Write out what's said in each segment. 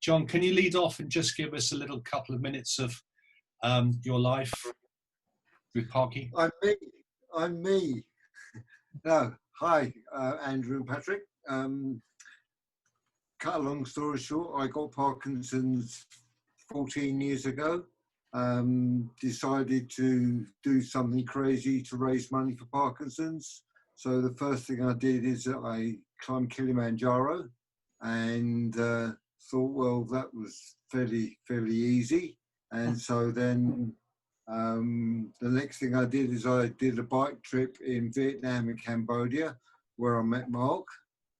John, can you lead off and just give us a little couple of minutes of your life with Parky? I'm me. No, hi, Andrew and Patrick. Cut a long story short, I got Parkinson's 14 years ago. Decided to do something crazy to raise money for Parkinson's. So the first thing I did is I climbed Kilimanjaro and thought, well, that was fairly easy. And so then the next thing I did is I did a bike trip in Vietnam and Cambodia where I met Mark.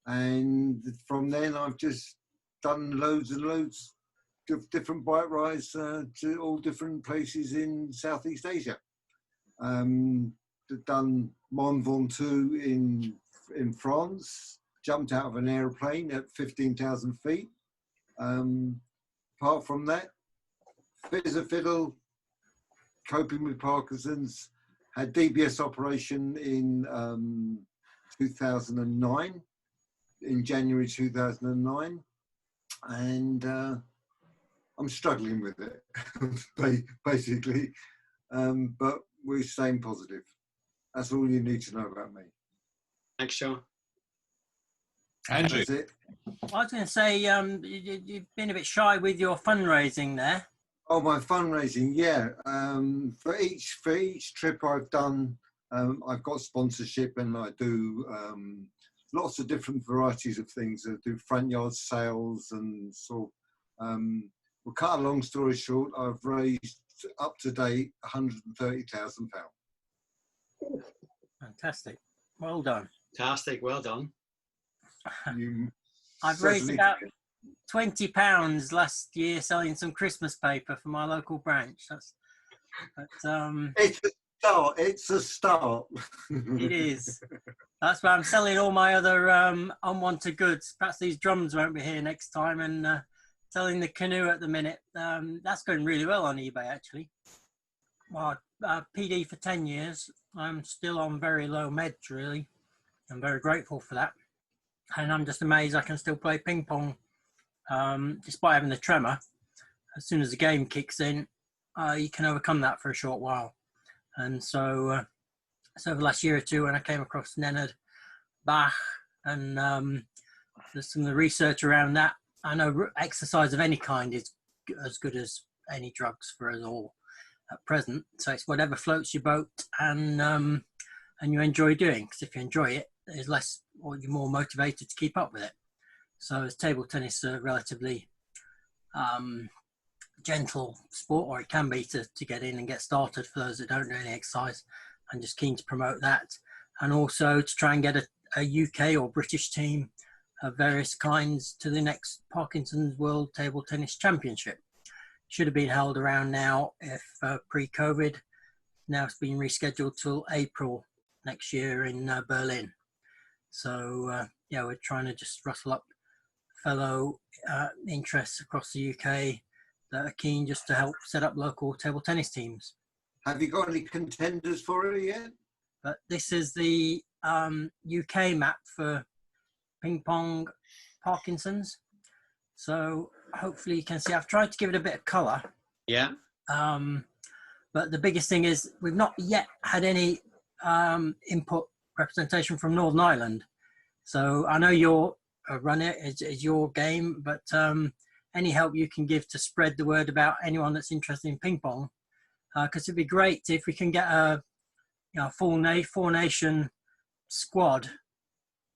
And from then I've just done loads and loads of different bike rides to all different places in Southeast Asia. Done Mont Ventoux in France, jumped out of an airplane at 15,000 feet. Apart from that, fit as a fiddle, coping with Parkinson's, had DBS operation in 2009, in January 2009, and I'm struggling with it, basically, but we're staying positive. That's all you need to know about me. Thanks, John. Andrew. That's it. I was going to say, you've been a bit shy with your fundraising there. Oh, my fundraising, yeah. For each trip I've done, I've got sponsorship, and I do lots of different varieties of things. I do front yard sales and sort of, we'll cut a long story short, I've raised up to date £130,000. Fantastic. Well done. Fantastic. Well done. I've raised about £20 last year selling some Christmas paper for my local branch. It's a start. It is. That's why I'm selling all my other unwanted goods. Perhaps these drums won't be here next time, and selling the canoe at the minute. That's going really well on eBay, actually. Well, PD for 10 years. I'm still on very low meds, really. I'm very grateful for that. And I'm just amazed I can still play ping pong despite having the tremor. As soon as the game kicks in, you can overcome that for a short while. And so over the last year or two, when I came across Nenad, Bach, and there's some of the research around that, I know exercise of any kind is as good as any drugs for us all at present. So it's whatever floats your boat and you enjoy doing. Because if you enjoy it, there's less, or you're more motivated to keep up with it. So as table tennis a relatively gentle sport, or it can be to get in and get started for those that don't do any exercise. I'm just keen to promote that, and also to try and get a UK or British team of various kinds to the next Parkinson's World Table Tennis Championship. Should have been held around now if pre-COVID. Now it's been rescheduled till April next year in Berlin. So yeah, we're trying to just rustle up fellow interests across the UK that are keen just to help set up local table tennis teams. Have you got any contenders for it yet? But this is the UK map for ping pong Parkinson's. So hopefully you can see, I've tried to give it a bit of colour. Yeah. But the biggest thing is we've not yet had any input representation from Northern Ireland. So I know your run it is your game, but any help you can give to spread the word about anyone that's interested in ping pong, because it'd be great if we can get a four nation squad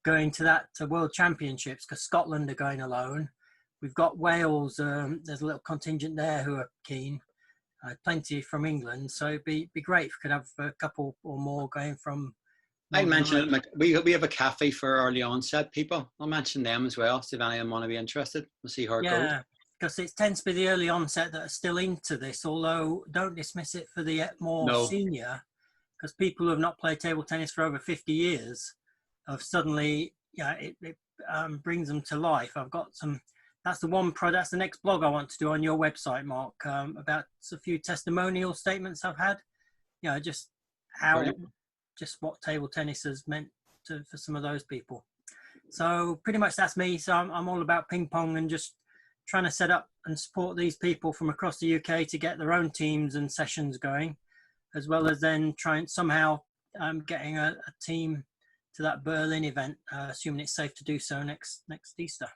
going to that World Championships, because Scotland are going alone. We've got Wales, there's a little contingent there who are keen, plenty from England, so it'd be great if we could have a couple or more going from. I'd mention it, like we have a cafe for early onset people. I'll mention them as well, see if any of them want to be interested. We'll see how it goes. Yeah, because it tends to be the early onset that are still into this, although don't dismiss it for the more senior, because people who have not played table tennis for over 50 years have suddenly, it brings them to life. I've got some, that's the next blog I want to do on your website, Mark, about a few testimonial statements I've had, just how, Brilliant. Just what table tennis has meant for some of those people. So pretty much that's me. So I'm all about ping pong and just trying to set up and support these people from across the UK to get their own teams and sessions going, as well as then trying somehow getting a team to that Berlin event, assuming it's safe to do so next Easter.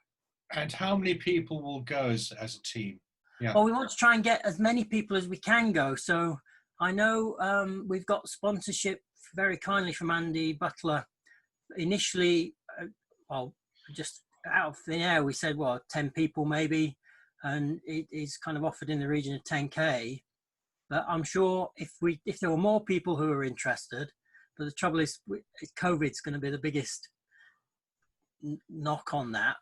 And how many people will go as a team? Yeah. Well, we want to try and get as many people as we can go. So I know we've got sponsorship very kindly from Andy Butler. Initially, well, just out of thin air, we said, well, 10 people maybe, and it is kind of offered in the region of 10K. But I'm sure if there were more people who are interested, but the trouble is COVID's going to be the biggest knock on that.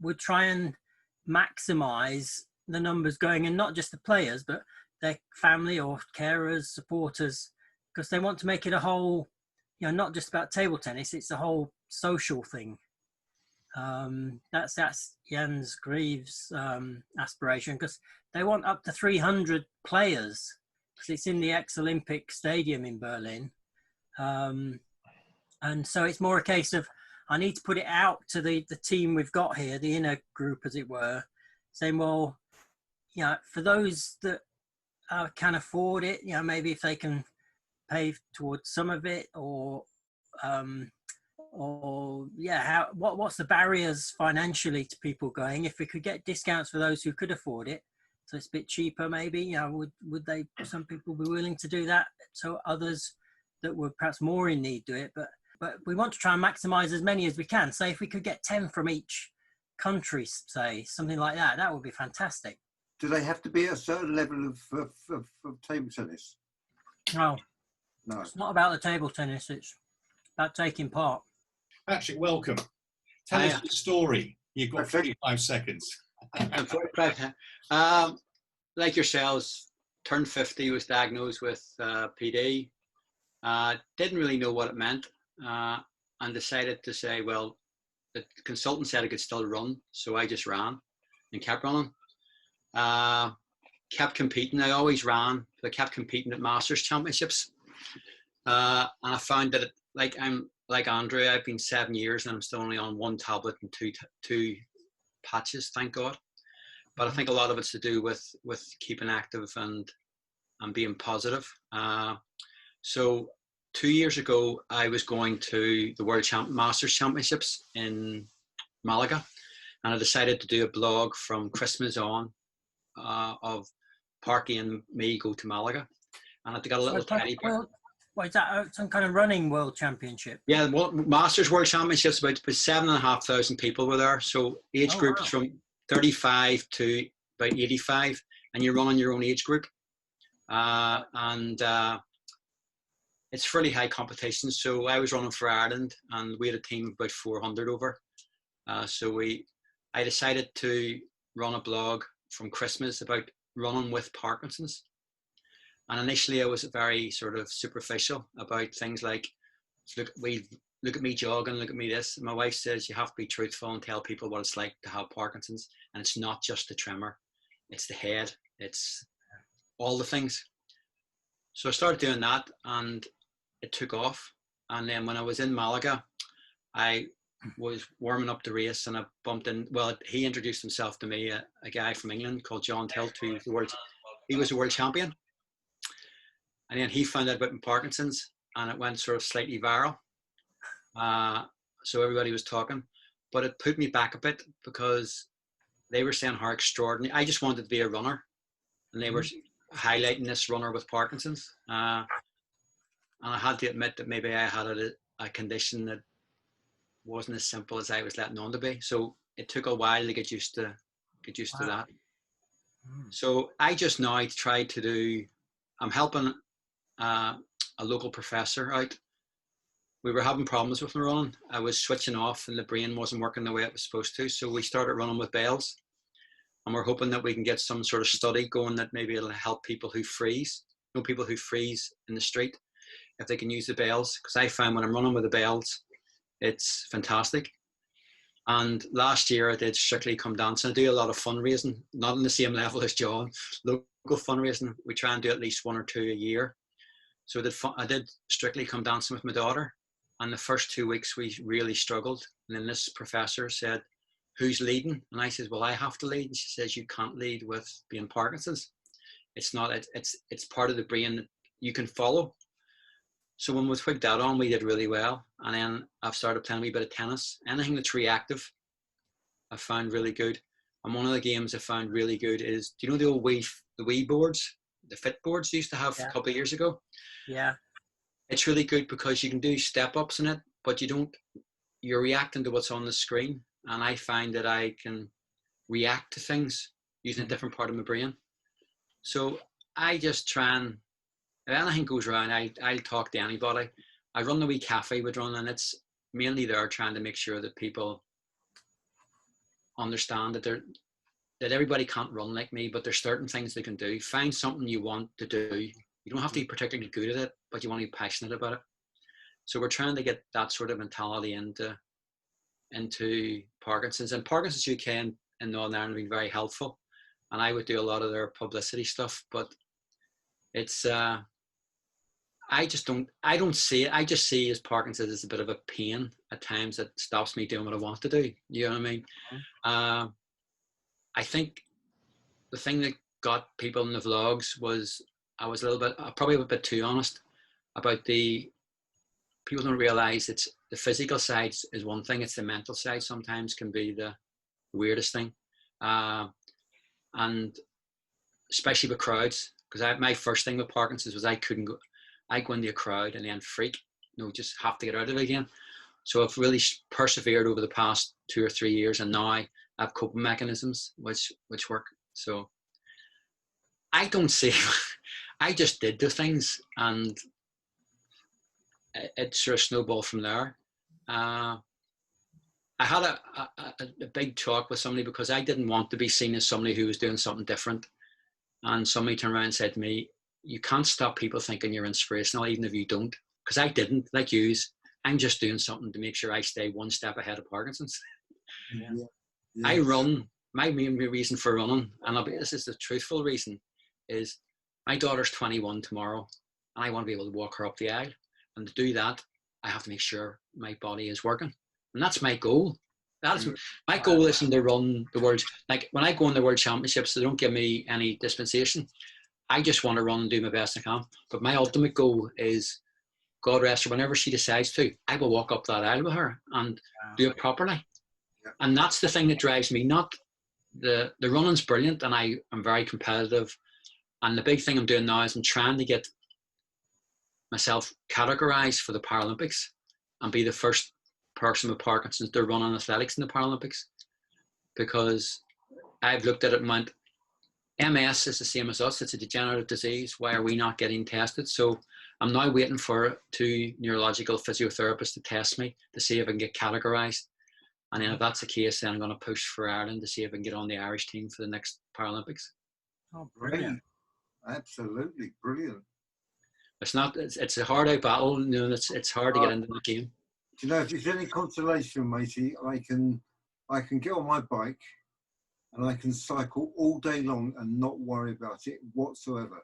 We'll try and maximize the numbers going, and not just the players, but their family or carers, supporters, because they want to make it a whole, not just about table tennis, it's a whole social thing. That's Jens Greaves' aspiration, because they want up to 300 players, because it's in the ex-Olympic Stadium in Berlin. And so it's more a case of, I need to put it out to the team we've got here, the inner group, as it were, saying, well, for those that can afford it, maybe if they can pay towards some of it, what's the barriers financially to people going? If we could get discounts for those who could afford it, so it's a bit cheaper, maybe, would some people be willing to do that? So others that were perhaps more in need do it, but we want to try and maximize as many as we can. Say if we could get 10 from each country, say something like that, that would be fantastic. Do they have to be at a certain level of table tennis? No, No. It's not about the table tennis. It's about taking part. Patrick, welcome. Tell us your story. You've got 35 seconds. I'm very proud. Like yourselves, turned 50, was diagnosed with PD. Didn't really know what it meant, and decided to say, well, the consultant said I could still run, so I just ran and kept running. Kept competing. I always ran, but I kept competing at Masters Championships. And I found that, I'm like Andrew, I've been 7 years and I'm still only on one tablet and two patches, thank God. But I think a lot of it's to do with keeping active and being positive. So 2 years ago, I was going to the Masters Championships in Malaga, and I decided to do a blog from Christmas on of Parky and me go to Malaga, and I got a little teddy bear. Well, is that some kind of running world championship? Yeah, Masters World Championships, about 7,500 people were there. So age groups from 35 to about 85, and you're running your own age group. It's fairly high competition. So I was running for Ireland, and we had a team of about 400 over. I decided to run a blog from Christmas about running with Parkinson's. And initially I was very sort of superficial about things like, look at me jogging, look at me this. And my wife says you have to be truthful and tell people what it's like to have Parkinson's. And it's not just the tremor, it's the head, it's all the things. So I started doing that, and it took off. And then when I was in Malaga, I was warming up the race, and I bumped in, well, he introduced himself to me, a guy from England called John Tilt, he was a world champion. And then he found out about Parkinson's, and it went sort of slightly viral. So everybody was talking, but it put me back a bit, because they were saying how extraordinary. I just wanted to be a runner, and they were highlighting this runner with Parkinson's. And I had to admit that maybe I had a condition that wasn't as simple as I was letting on to be. So it took a while to get used to that. So I just now tried to do, I'm helping a local professor out. We were having problems with my running. I was switching off, and the brain wasn't working the way it was supposed to. So we started running with bells, and we're hoping that we can get some sort of study going that maybe it'll help people who freeze, people who freeze in the street, if they can use the bells. Because I find when I'm running with the bells, it's fantastic. And last year I did Strictly Come Dancing. I do a lot of fundraising, not on the same level as John. Local fundraising, we try and do at least one or two a year. So I did Strictly Come Dancing with my daughter, and the first 2 weeks we really struggled. And then this professor said, who's leading? And I says, well, I have to lead. And she says, you can't lead with being Parkinson's. It's not, it's part of the brain that you can follow. So when we took that on, we did really well. And then I've started playing a wee bit of tennis. Anything that's reactive, I found really good. And one of the games I found really good is, do you know the old Wii boards, the Fit boards they used to have a couple of years ago? Yeah. It's really good because you can do step ups in it, but you're reacting to what's on the screen. And I find that I can react to things using a different part of my brain. So I just try and, if anything goes wrong, I'll talk to anybody. I run the wee cafe we run, and it's mainly there trying to make sure that people understand that everybody can't run like me, but there's certain things they can do. Find something you want to do. You don't have to be particularly good at it, but you want to be passionate about it. So we're trying to get that sort of mentality into Parkinson's. And Parkinson's UK in Northern Ireland have been very helpful. And I would do a lot of their publicity stuff, but it's I don't see it. I just see as Parkinson's as a bit of a pain at times that stops me doing what I want to do. You know what I mean? I think the thing that got people in the vlogs was I was probably a bit too honest about people don't realize it's the physical side is one thing. It's the mental side sometimes can be the weirdest thing. And especially with crowds, because my first thing with Parkinson's was I go into a crowd and then freak, just have to get out of it again. So I've really persevered over the past 2 or 3 years, and now I have coping mechanisms which work. So I don't see, I just did the things, and it sort of snowballed from there. I had a big talk with somebody because I didn't want to be seen as somebody who was doing something different. And somebody turned around and said to me, you can't stop people thinking you're inspirational, even if you don't. Because I didn't, like yous. I'm just doing something to make sure I stay one step ahead of Parkinson's. Yeah. I run, my main reason for running, and this is the truthful reason, is my daughter's 21 tomorrow, and I want to be able to walk her up the aisle. And to do that, I have to make sure my body is working. And that's my goal. My goal isn't to run the world. Like when I go in the World Championships, they don't give me any dispensation. I just want to run and do my best I can. But my ultimate goal is, God rest her, whenever she decides to, I will walk up that aisle with her and do it properly. Yeah. And that's the thing that drives me. Not the running's brilliant, and I am very competitive. And the big thing I'm doing now is I'm trying to get myself categorized for the Paralympics and be the first person with Parkinson's to run on athletics in the Paralympics, because I've looked at it and went, MS is the same as us. It's a degenerative disease. Why are we not getting tested? So I'm now waiting for 2 neurological physiotherapists to test me to see if I can get categorized. And then if that's the case, then I'm going to push for Ireland to see if I can get on the Irish team for the next Paralympics. Oh, brilliant. Absolutely brilliant. It's a hard out battle. It's hard to get into the game. Do you know, if there's any consolation, matey, I can get on my bike and I can cycle all day long and not worry about it whatsoever.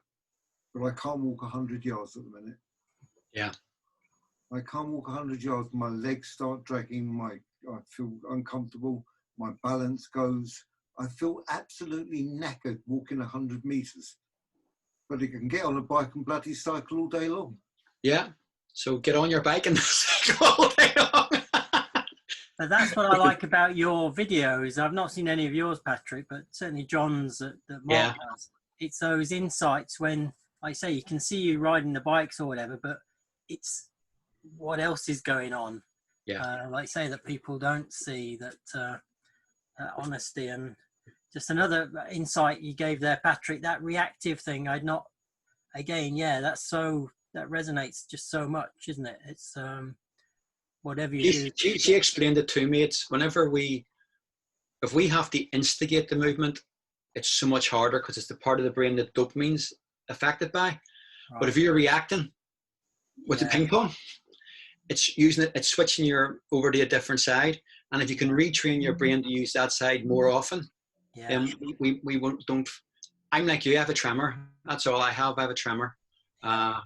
But I can't walk 100 yards at the minute. Yeah. I can't walk 100 yards. My legs start dragging. I feel uncomfortable. My balance goes. I feel absolutely knackered walking 100 meters. But you can get on a bike and bloody cycle all day long. Yeah. So get on your bike and cycle all day long. But that's what I like about your videos. I've not seen any of yours, Patrick, but certainly John's that Mark has. It's those insights when, like I say, you can see you riding the bikes or whatever, but it's what else is going on. Yeah. Like I say, that people don't see, that honesty. And just another insight you gave there, Patrick, that reactive thing, that resonates just so much, isn't it? It's whatever you do. She explained it to me. It's if we have to instigate the movement, it's so much harder because it's the part of the brain that dopamine's affected by. Right. But if you're reacting with the ping pong, it's switching over to a different side. And if you can retrain your brain to use that side more often, then we don't. I'm like you. I have a tremor. That's all I have. I have a tremor. But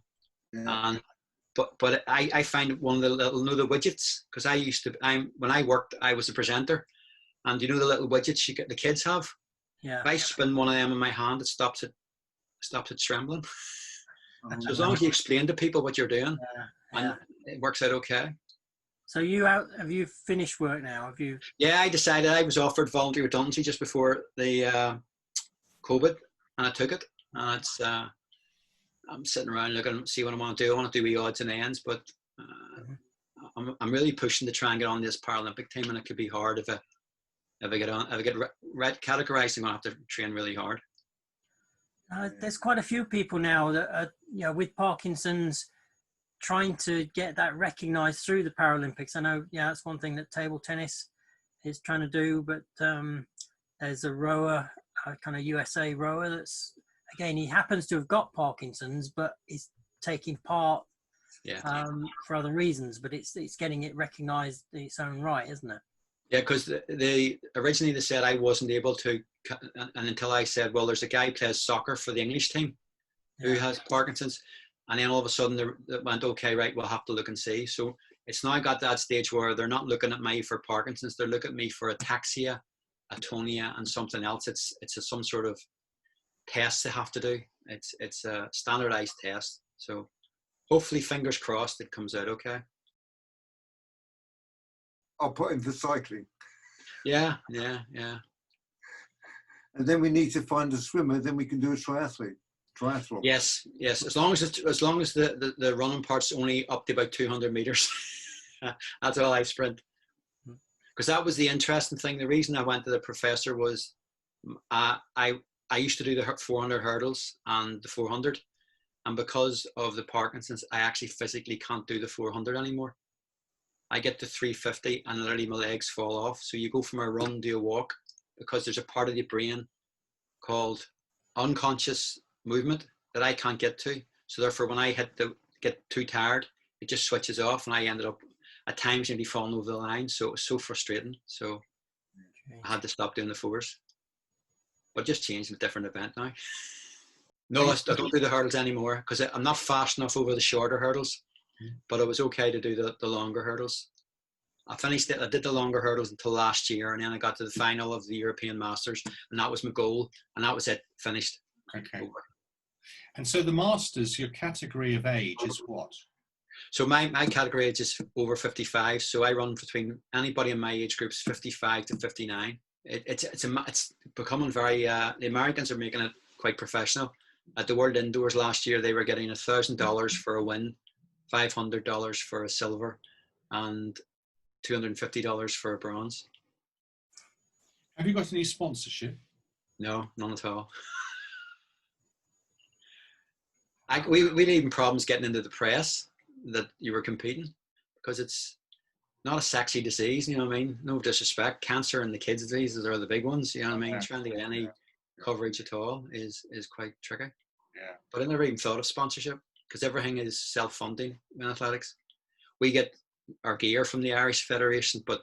I find one of the little the widgets, because when I worked, I was a presenter, And you know the little widgets the kids have? Yeah. If I spin one of them in my hand, it stops it trembling. So as long as you explain to people what you're doing, and it works out okay. So have you finished work now? Have you? Yeah, I decided I was offered voluntary redundancy just before the COVID, and I took it. And it's I'm sitting around looking, see what I want to do. I want to do wee odds and ends, but I'm really pushing to try and get on this Paralympic team, and it could be hard if I get categorized. I'm gonna have to train really hard. There's quite a few people now that are, with Parkinson's, trying to get that recognised through the Paralympics. I know, that's one thing that table tennis is trying to do, but there's a rower, a kind of USA rower that's, again, he happens to have got Parkinson's, but he's taking part for other reasons, but it's getting it recognised in its own right, isn't it? Yeah, because originally they said I wasn't able to, and until I said, well, there's a guy who plays soccer for the English team who has Parkinson's, and then all of a sudden they went, okay, right, we'll have to look and see. So it's now got that stage where they're not looking at me for Parkinson's, they're looking at me for ataxia, atonia, and something else. It's some sort of test they have to do. It's a standardized test. So hopefully, fingers crossed, it comes out okay. I'll put him for cycling. Yeah. And then we need to find a swimmer. Then we can do a triathlon. Yes. As long as the running part's only up to about 200 meters, that's all I sprint. Because that was the interesting thing. The reason I went to the professor was I used to do the 400 hurdles and the 400, and because of the Parkinson's, I actually physically can't do the 400 anymore. I get to 350 and literally my legs fall off. So you go from a run to a walk because there's a part of the brain called unconscious movement that I can't get to. So therefore, when I get too tired, it just switches off, and I ended up at times nearly falling over the line. So it was so frustrating. So I had to stop doing the 4s, but just changed a different event now. No, I don't do the hurdles anymore because I'm not fast enough over the shorter hurdles. But it was okay to do the longer hurdles. I did the longer hurdles until last year, and then I got to the final of the European Masters, and that was my goal, and that was it, finished. Okay. Over. And so the Masters, your category of age is what? So my category age is over 55, so I run between anybody in my age groups 55 to 59. It's becoming very, the Americans are making it quite professional. At the World Indoors last year, they were getting $1,000 for a win, $500 for a silver, and $250 for a bronze. Have you got any sponsorship? No, none at all. We had even problems getting into the press that you were competing because it's not a sexy disease, you know what I mean? No disrespect. Cancer and the kids' diseases are the big ones, you know what I mean? Trying to get any coverage at all is quite tricky. Yeah. But I never even thought of sponsorship because everything is self-funding in athletics. We get our gear from the Irish Federation, but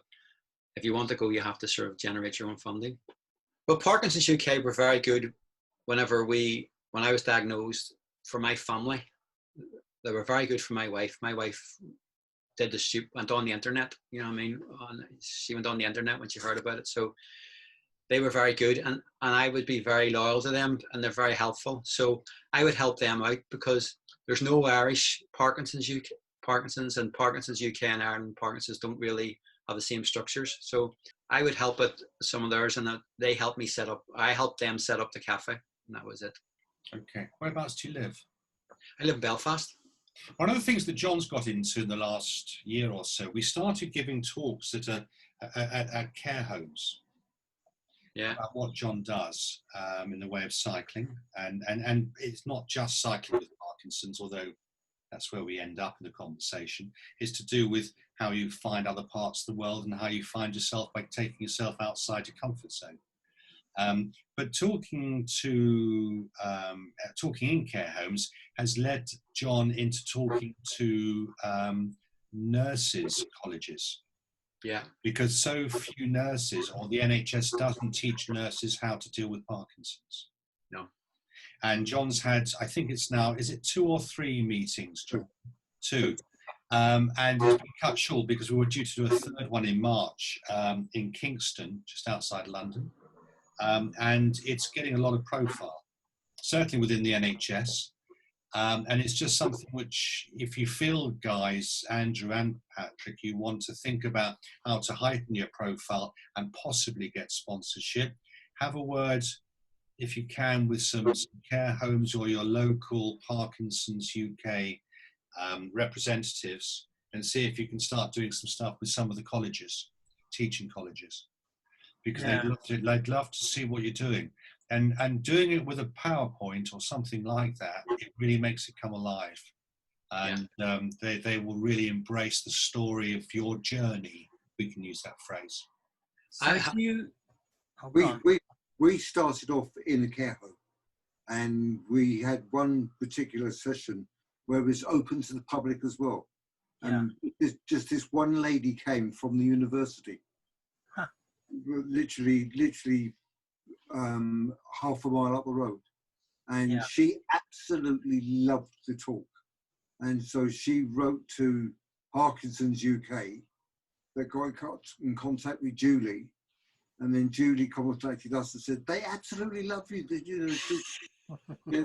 if you want to go, you have to sort of generate your own funding. But Parkinson's UK were very good when I was diagnosed for my family. They were very good for my wife. My wife went on the internet, you know what I mean? She went on the internet when she heard about it. So they were very good, and I would be very loyal to them, and they're very helpful. So I would help them out because there's no Irish Parkinson's and Parkinson's UK and Ireland Parkinson's don't really have the same structures. So I would help at some of theirs, and they helped me I helped them set up the cafe, and that was it. Okay. Whereabouts do you live? I live in Belfast. One of the things that John's got into in the last year or so, we started giving talks at care homes. Yeah. About what John does in the way of cycling, and it's not just cycling with Parkinson's, although that's where we end up in the conversation. Is to do with how you find other parts of the world and how you find yourself by taking yourself outside your comfort zone. But talking in care homes has led John into talking to nurses' colleges. Yeah. Because so few nurses, or the NHS doesn't teach nurses how to deal with Parkinson's. No. And John's had, I think it's now, is it 2 or 3 meetings, John? 2. And it's been cut short because we were due to do a third one in March in Kingston, just outside London. And it's getting a lot of profile, certainly within the NHS. And it's just something which, if you feel, guys, Andrew and Patrick, you want to think about how to heighten your profile and possibly get sponsorship, have a word, if you can, with some care homes or your local Parkinson's UK representatives, and see if you can start doing some stuff with some of the colleges, teaching colleges, because they'd love to see what you're doing. And doing it with a PowerPoint or something like that, it really makes it come alive. And they will really embrace the story of your journey. We can use that phrase. We started off in a care home, and we had one particular session where it was open to the public as well. And just this one lady came from the university, literally half a mile up the road, and she absolutely loved the talk. And so she wrote to Parkinson's UK, that got in contact with Julie, and then Julie contacted us and said they absolutely love you.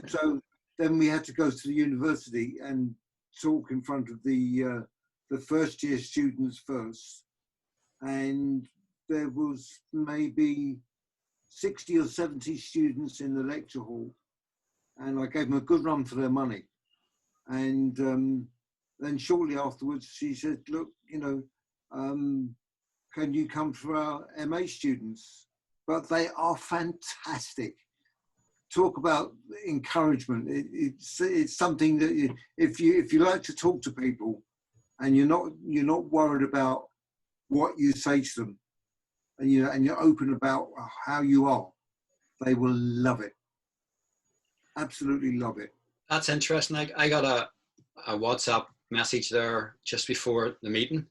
So then we had to go to the university and talk in front of the first year students first, and there was maybe 60 or 70 students in the lecture hall, and I gave them a good run for their money. And then shortly afterwards, she said, look, can you come for our MA students? But they are fantastic. Talk about encouragement. It's something that if you like to talk to people, and you're not worried about what you say to them, and you're open about how you are, they will love it. Absolutely love it. That's interesting. I got a WhatsApp message there just before the meeting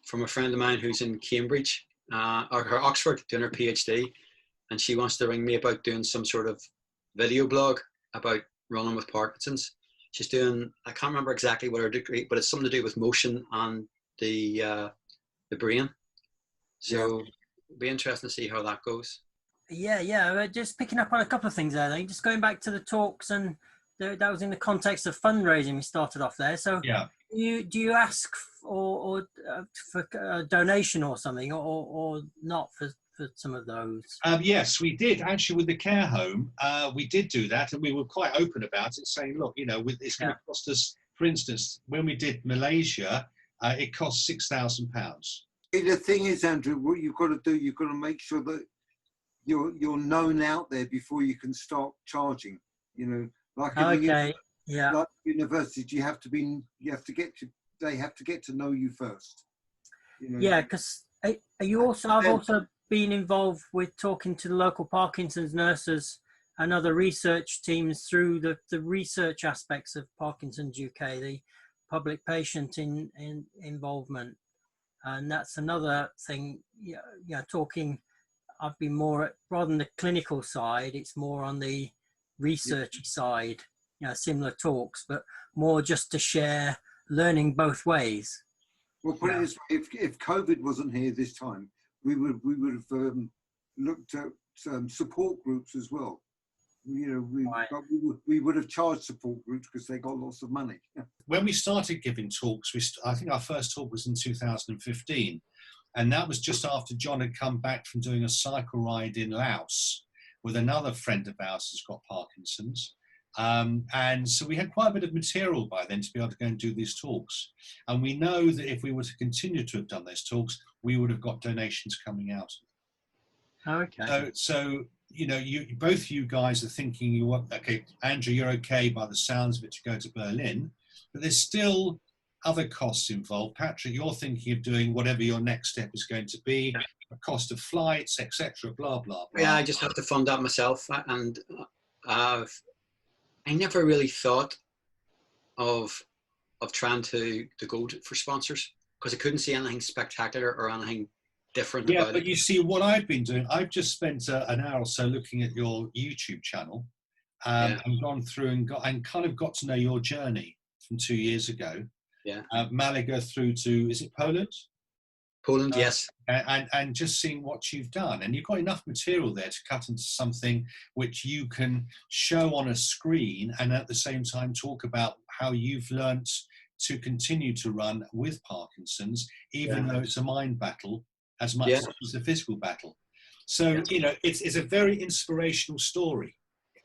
from a friend of mine who's in Cambridge, or Oxford, doing her PhD, and she wants to ring me about doing some sort of video blog about running with Parkinson's. She's doing, I can't remember exactly what her degree, but it's something to do with motion and the brain. So it'll be interesting to see how that goes. Yeah. Just picking up on a couple of things there. Just going back to the talks, and that was in the context of fundraising. We started off there. So do you ask for a donation or something, or not for some of those? Yes, we did actually with the care home. We did do that, and we were quite open about it, saying, look, it's going to cost us. For instance, when we did Malaysia, it cost £6,000. The thing is, Andrew, what you've got to do, you've got to make sure that you're known out there before you can start charging. Like universities, they have to get to know you first. Yeah, because I've also been involved with talking to the local Parkinson's nurses and other research teams through the research aspects of Parkinson's UK, the public patient involvement. And that's another thing, talking, I've been more, rather than the clinical side, it's more on the research side, similar talks, but more just to share learning both ways. Well, put it this way, if COVID wasn't here this time, we would have looked at support groups as well. We would have charged support groups because they got lots of money. When we started giving talks, I think our first talk was in 2015, and that was just after John had come back from doing a cycle ride in Laos with another friend of ours who's got Parkinson's. And so we had quite a bit of material by then to be able to go and do these talks. And we know that if we were to continue to have done those talks, we would have got donations coming out. Okay. So both you guys are thinking, okay, Andrew, you're okay by the sounds of it to go to Berlin, but there's still other costs involved. Patrick, you're thinking of doing whatever your next step is going to be, a cost of flights, etc., blah, blah, blah. Yeah, I just have to fund that myself. And I never really thought of trying to go for sponsors, because I couldn't see anything spectacular or anything different about it. But you see, what I've been doing, I've just spent an hour or so looking at your YouTube channel, and gone through and kind of got to know your journey from 2 years ago. Yeah. Malaga through to, is it Poland? Poland, yes. And just seeing what you've done. And you've got enough material there to cut into something which you can show on a screen and at the same time talk about how you've learnt to continue to run with Parkinson's, even though it's a mind battle as much as it's a physical battle. So, you know, it's a very inspirational story.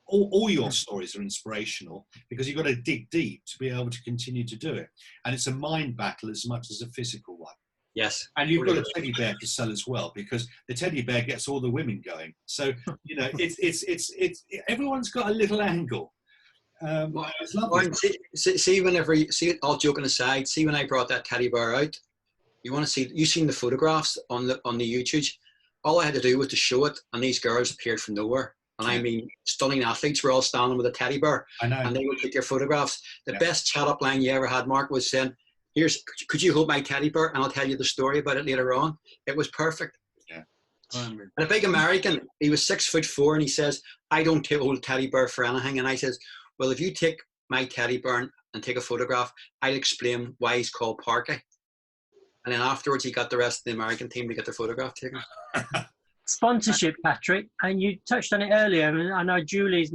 All your stories are inspirational because you've got to dig deep to be able to continue to do it. And it's a mind battle as much as a physical one. Yes. And you've got a teddy bear to sell as well, because the teddy bear gets all the women going. So, you know, it's everyone's got a little angle. It's lovely. See, all joking aside, see when I brought that teddy bear out, you've seen the photographs on the YouTube. All I had to do was to show it, and these girls appeared from nowhere. And I mean, stunning athletes were all standing with a teddy bear. I know. And they would take your photographs. The best chat-up line you ever had, Mark, was saying, could you hold my teddy bear and I'll tell you the story about it later on. It was perfect. Yeah. And a big American, he was 6'4", and he says, I don't hold teddy bear for anything. And I says, well, if you take my teddy bear and take a photograph, I'll explain why he's called Parky. And then afterwards, he got the rest of the American team to get their photograph taken. Sponsorship, Patrick, and you touched on it earlier. And I know Julie's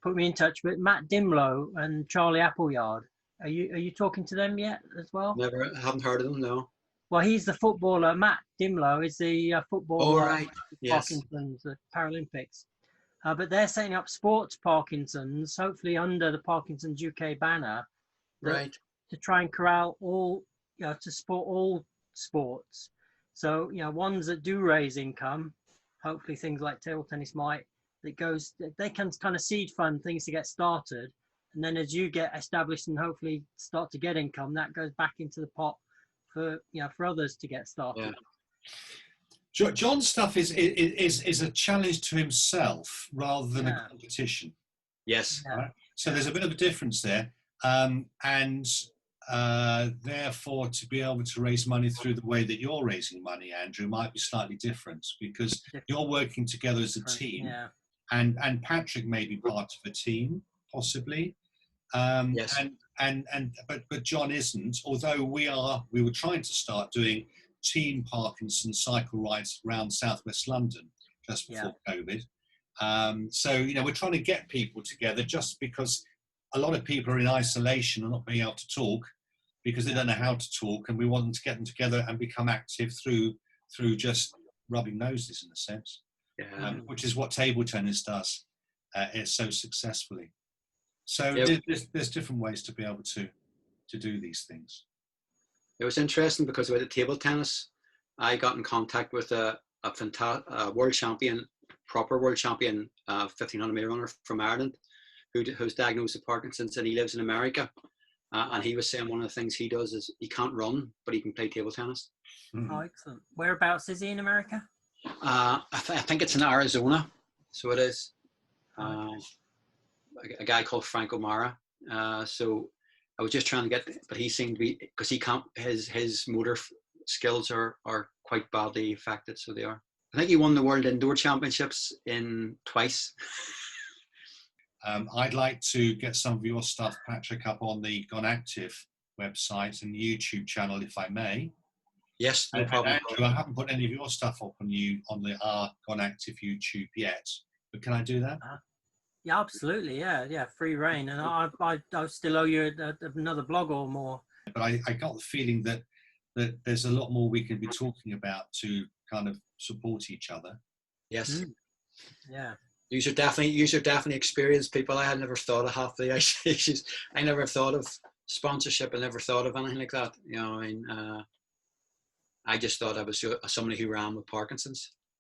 put me in touch with Matt Dimlow and Charlie Appleyard. Are you talking to them yet as well? Never, haven't heard of them, no. Well, he's the footballer. Matt Dimlow is the footballer. Oh, right. Yes. Parkinson's Paralympics. But they're setting up sports Parkinson's, hopefully under the Parkinson's UK banner, right, to try and corral all, to support all sports. So, ones that do raise income, hopefully things like table tennis might, they can kind of seed fund things to get started. And then as you get established and hopefully start to get income, that goes back into the pot for others to get started. Yeah. John's stuff is a challenge to himself rather than a competition. Yes. Right? So there's a bit of a difference there. Therefore, to be able to raise money through the way that you're raising money, Andrew, might be slightly different because you're working together as a team. Yeah. And Patrick may be part of a team, possibly. Yes. But John isn't, although we were trying to start doing team Parkinson cycle rides around southwest London just before COVID. So, we're trying to get people together just because a lot of people are in isolation and not being able to talk because they don't know how to talk, and we want them to get them together and become active through just rubbing noses in a sense, which is what table tennis does so successfully. So there's different ways to be able to do these things. It was interesting because with the table tennis, I got in contact with a world champion, proper world champion, 1500 meter runner from Ireland, who's diagnosed with Parkinson's, and he lives in America. And he was saying one of the things he does is he can't run, but he can play table tennis. Mm-hmm. Oh, excellent. Whereabouts is he in America? I think it's in Arizona. So it is. A guy called Frank O'Mara. So I was just trying to get, but he seemed to be, because he can't, his motor skills are quite badly affected. So they are. I think he won the World Indoor Championships twice. I'd like to get some of your stuff, Patrick, up on the Gone Active website and YouTube channel, if I may. Yes, no problem. Andrew, I haven't put any of your stuff up on the Gone Active YouTube yet, but can I do that? Yeah, absolutely. Yeah, free reign. And I still owe you another blog or more. But I got the feeling that there's a lot more we can be talking about to kind of support each other. Yes. Yeah. You should definitely experienced people. I had never thought of half the issues. I never thought of sponsorship. I never thought of anything like that. I just thought I was somebody who ran with Parkinson's.